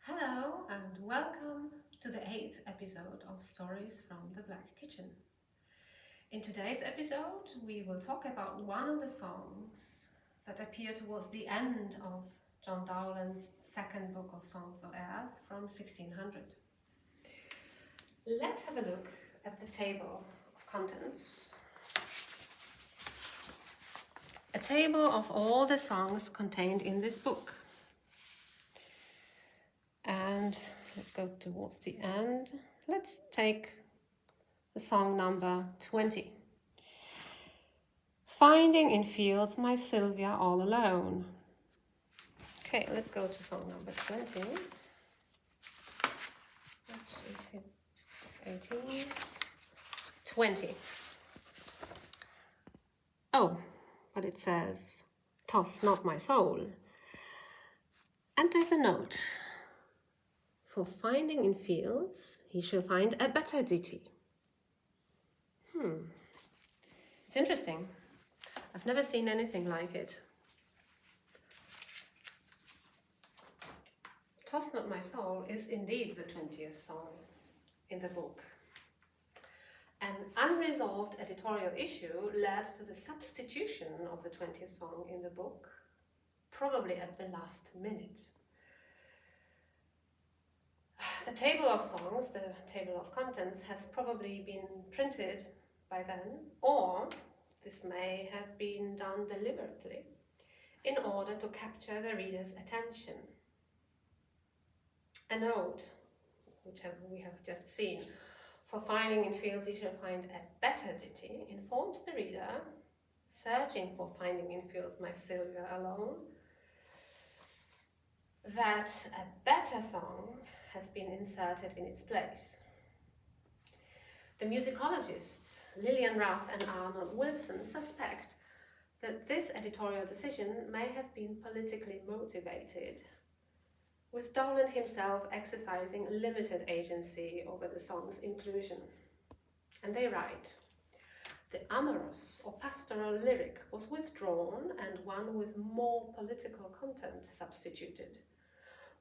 Hello and welcome to the 8th episode of Stories from the Black Kitchen. In today's episode we will talk about one of the songs that appear towards the end of John Dowland's second book of songs of Ayres from 1600. Let's have a look at the table of contents. A table of all the songs contained in this book. And let's go towards the end. Let's take the song number 20. Finding in fields my Sylvia all alone. Okay, let's go to song number 20. Which is 18. 20. Oh, but it says, Tosse Not My Soule. And there's a note. For finding in fields, he shall find a better ditty. It's interesting. I've never seen anything like it. Tosse Not My Soule is indeed the 20th song in the book. An unresolved editorial issue led to the substitution of the 20th song in the book, probably at the last minute. The table of songs, the table of contents, has probably been printed by then, or this may have been done deliberately in order to capture the reader's attention. A note, which we have just seen, for finding in fields you shall find a better ditty, informs the reader, searching for finding in fields my Sylvia alone, that a better song has been inserted in its place. The musicologists Lillian Ruff and Arnold Wilson suspect that this editorial decision may have been politically motivated, with Dowland himself exercising limited agency over the song's inclusion. And they write, the amorous or pastoral lyric was withdrawn and one with more political content substituted.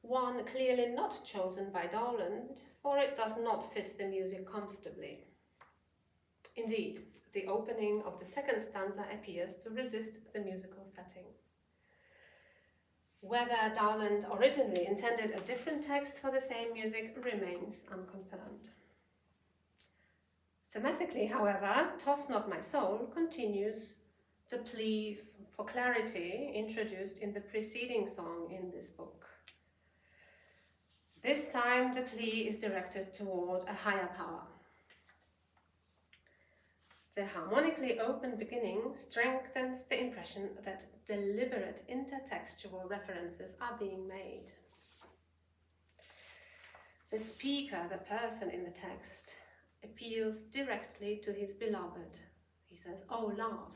One clearly not chosen by Dowland, for it does not fit the music comfortably. Indeed, the opening of the second stanza appears to resist the musical setting. Whether Dowland originally intended a different text for the same music remains unconfirmed. Thematically, however, Tosse Not My Soule continues the plea for clarity introduced in the preceding song in this book. This time the plea is directed toward a higher power. The harmonically open beginning strengthens the impression that deliberate intertextual references are being made. The speaker, the person in the text, appeals directly to his beloved. He says, "Oh, love,"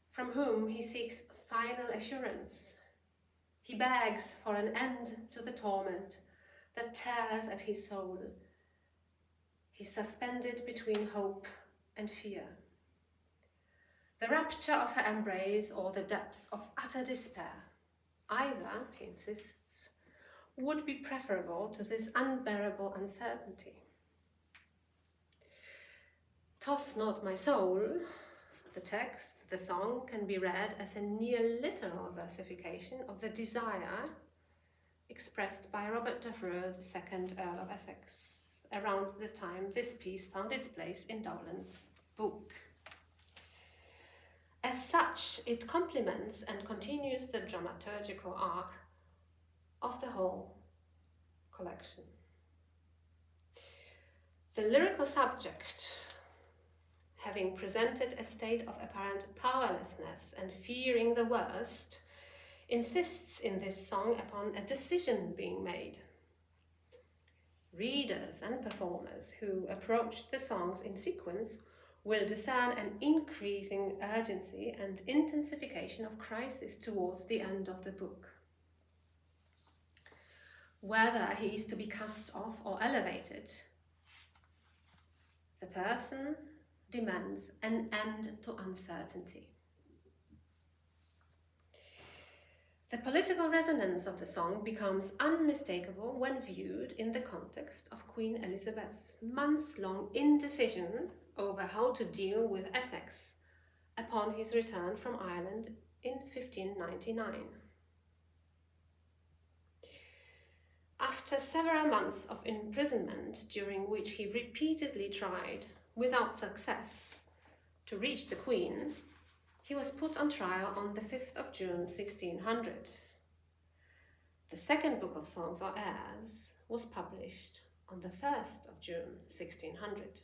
from whom he seeks final assurance. He begs for an end to the torment that tears at his soul. He's suspended between hope and fear. The rapture of her embrace or the depths of utter despair, either, he insists, would be preferable to this unbearable uncertainty. Tosse Not My Soule, the text, the song, can be read as a near-literal versification of the desire expressed by Robert Devereux, the second Earl of Essex, around the time this piece found its place in Dowland's book. As such, it complements and continues the dramaturgical arc of the whole collection. The lyrical subject, having presented a state of apparent powerlessness and fearing the worst, insists in this song upon a decision being made. Readers and performers who approach the songs in sequence will discern an increasing urgency and intensification of crisis towards the end of the book. Whether he is to be cast off or elevated, the person demands an end to uncertainty. The political resonance of the song becomes unmistakable when viewed in the context of Queen Elizabeth's months-long indecision over how to deal with Essex upon his return from Ireland in 1599. After several months of imprisonment, during which he repeatedly tried, without success, to reach the Queen, he was put on trial on the 5th of June 1600. The second book of songs, or Ayres, was published on the 1st of June 1600.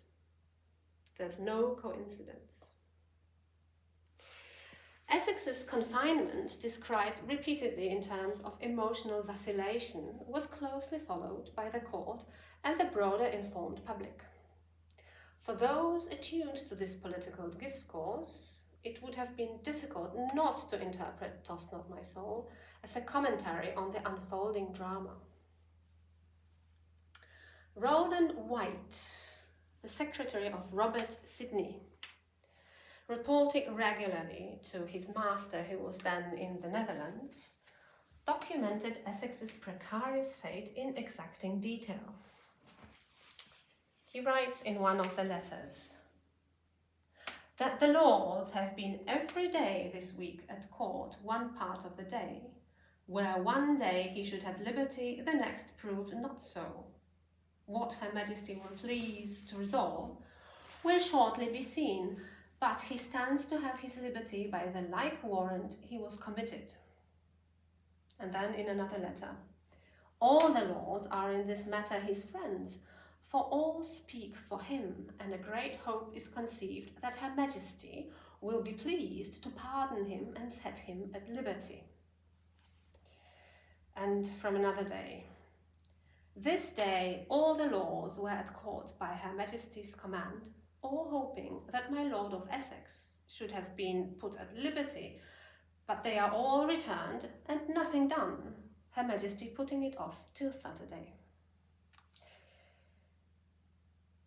There's no coincidence. Essex's confinement, described repeatedly in terms of emotional vacillation, was closely followed by the court and the broader informed public. For those attuned to this political discourse, it would have been difficult not to interpret Tosse Not My Soule as a commentary on the unfolding drama. Roland White, the secretary of Robert Sidney, reporting regularly to his master, who was then in the Netherlands, documented Essex's precarious fate in exacting detail. He writes in one of the letters that the lords have been every day this week at court one part of the day, where one day he should have liberty, the next proved not so. What Her Majesty will please to resolve will shortly be seen, but he stands to have his liberty by the like warrant he was committed. And then in another letter, all the lords are in this matter his friends, for all speak for him, and a great hope is conceived that Her Majesty will be pleased to pardon him and set him at liberty. And from another day, this day all the lords were at court by Her Majesty's command, all hoping that my Lord of Essex should have been put at liberty, but they are all returned and nothing done, Her Majesty putting it off till Saturday.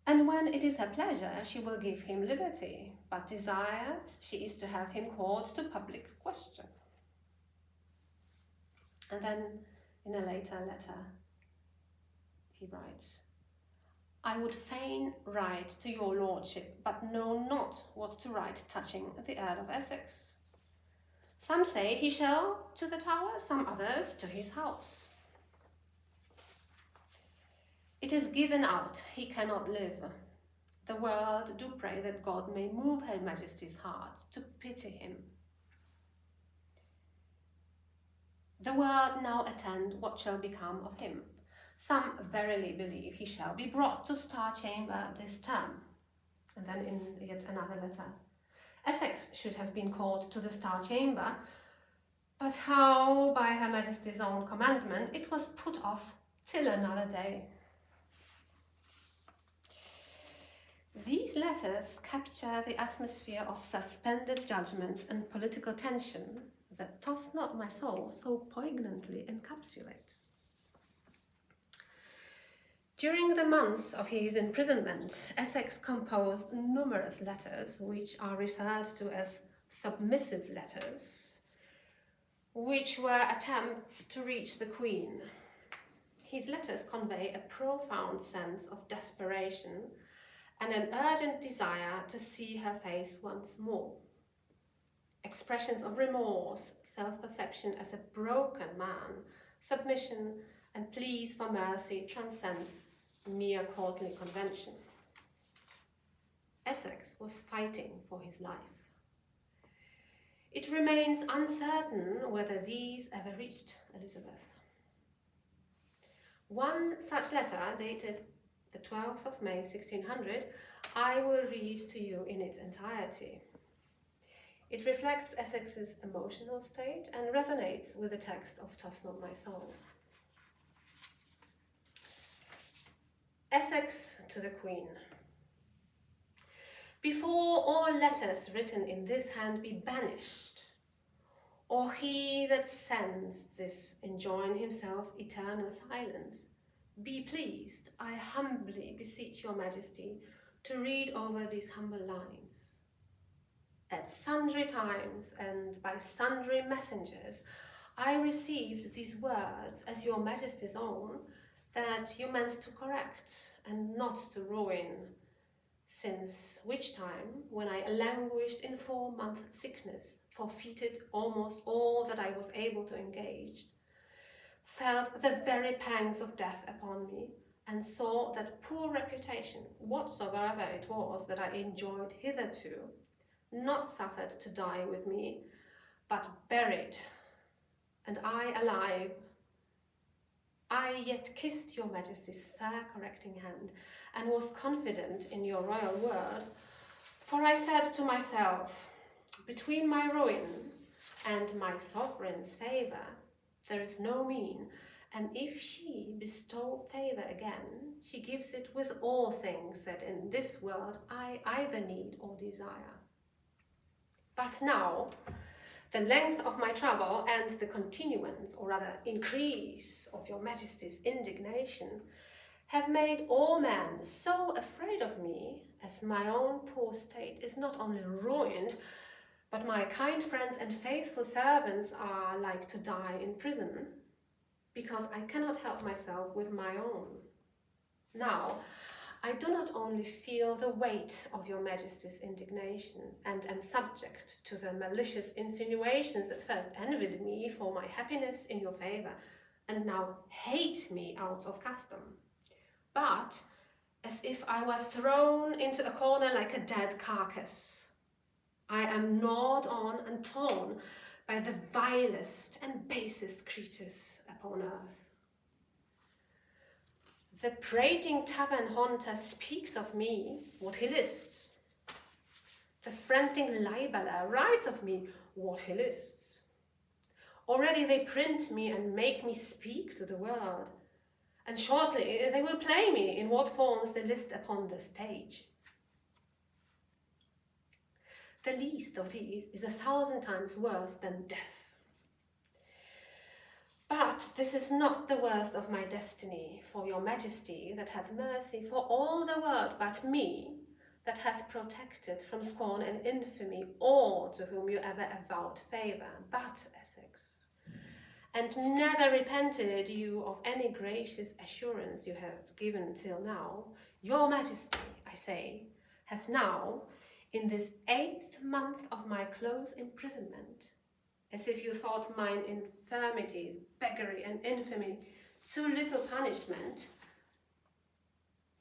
And when it is her pleasure, she will give him liberty, but desires she is to have him called to public question. And then in a later letter, he writes, I would fain write to your lordship, but know not what to write touching the Earl of Essex. Some say he shall to the Tower, some others to his house. It is given out, he cannot live. The world do pray that God may move Her Majesty's heart to pity him. The world now attend what shall become of him. Some verily believe he shall be brought to Star Chamber this term. And then in yet another letter, Essex should have been called to the Star Chamber, but how, by Her Majesty's own commandment, it was put off till another day. These letters capture the atmosphere of suspended judgment and political tension that Tosse Not My Soule so poignantly encapsulates. During the months of his imprisonment, Essex composed numerous letters which are referred to as submissive letters, which were attempts to reach the Queen. His letters convey a profound sense of desperation and an urgent desire to see her face once more. Expressions of remorse, self-perception as a broken man, submission and pleas for mercy transcend mere courtly convention. Essex was fighting for his life. It remains uncertain whether these ever reached Elizabeth. One such letter, dated the 12th of May 1600, I will read to you in its entirety. It reflects Essex's emotional state and resonates with the text of Tosse Not My Soule. Essex to the Queen. Before all letters written in this hand be banished, or he that sends this enjoin himself eternal silence, be pleased, I humbly beseech your Majesty, to read over these humble lines. At sundry times and by sundry messengers, I received these words as your Majesty's own, that you meant to correct and not to ruin, since which time, when I languished in 4-month sickness, forfeited almost all that I was able to engage, felt the very pangs of death upon me, and saw that poor reputation, whatsoever it was that I enjoyed hitherto, not suffered to die with me, but buried, and I alive. I yet kissed your Majesty's fair correcting hand, and was confident in your royal word, for I said to myself, between my ruin and my sovereign's favour there is no mean, and if she bestow favour again, she gives it with all things that in this world I either need or desire. But now, the length of my trouble and the continuance, or rather increase, of your Majesty's indignation have made all men so afraid of me, as my own poor state is not only ruined, but my kind friends and faithful servants are like to die in prison, because I cannot help myself with my own. Now, I do not only feel the weight of your Majesty's indignation, and am subject to the malicious insinuations that first envied me for my happiness in your favour, and now hate me out of custom, but as if I were thrown into a corner like a dead carcass, I am gnawed on and torn by the vilest and basest creatures upon earth. The prating tavern haunter speaks of me what he lists. The frantic libeller writes of me what he lists. Already they print me and make me speak to the world, and shortly they will play me in what forms they list upon the stage. The least of these is 1,000 times worse than death. But this is not the worst of my destiny, for your Majesty that hath mercy for all the world but me, that hath protected from scorn and infamy all to whom you ever avowed favour but Essex, and never repented you of any gracious assurance you have given till now. Your Majesty, I say, hath now, in this 8th month of my close imprisonment, as if you thought mine infirmities, beggary and infamy too little punishment,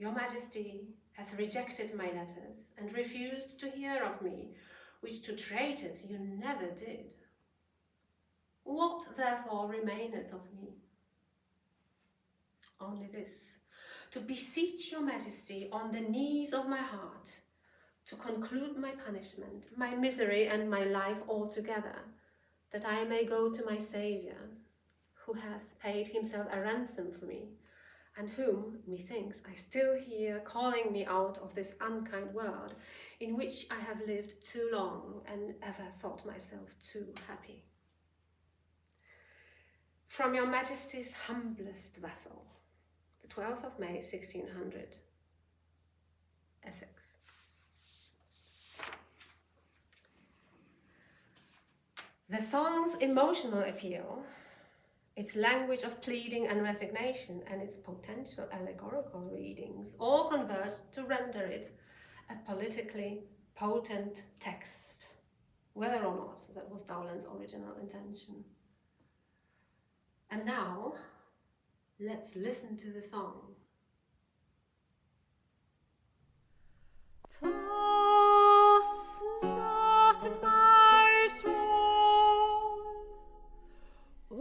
your Majesty hath rejected my letters and refused to hear of me, which to traitors you never did. What therefore remaineth of me? Only this, to beseech your Majesty on the knees of my heart, to conclude my punishment, my misery and my life altogether, that I may go to my Saviour, who hath paid himself a ransom for me, and whom, methinks, I still hear calling me out of this unkind world, in which I have lived too long, and ever thought myself too happy. From your Majesty's humblest vassal, the 12th of May, 1600, Essex. The song's emotional appeal, its language of pleading and resignation, and its potential allegorical readings all converge to render it a politically potent text, whether or not that was Dowland's original intention. And now, let's listen to the song. Tosse not my soul, O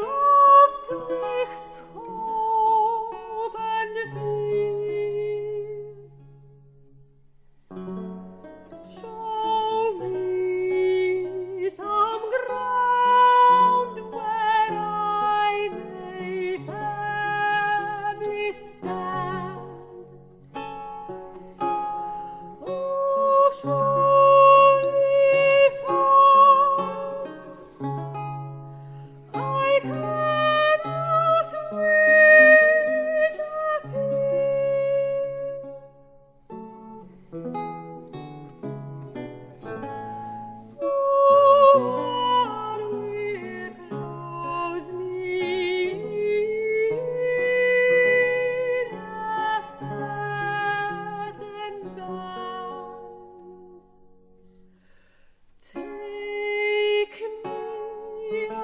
love twixt hope and fear. Show me some ground where I may firmly mir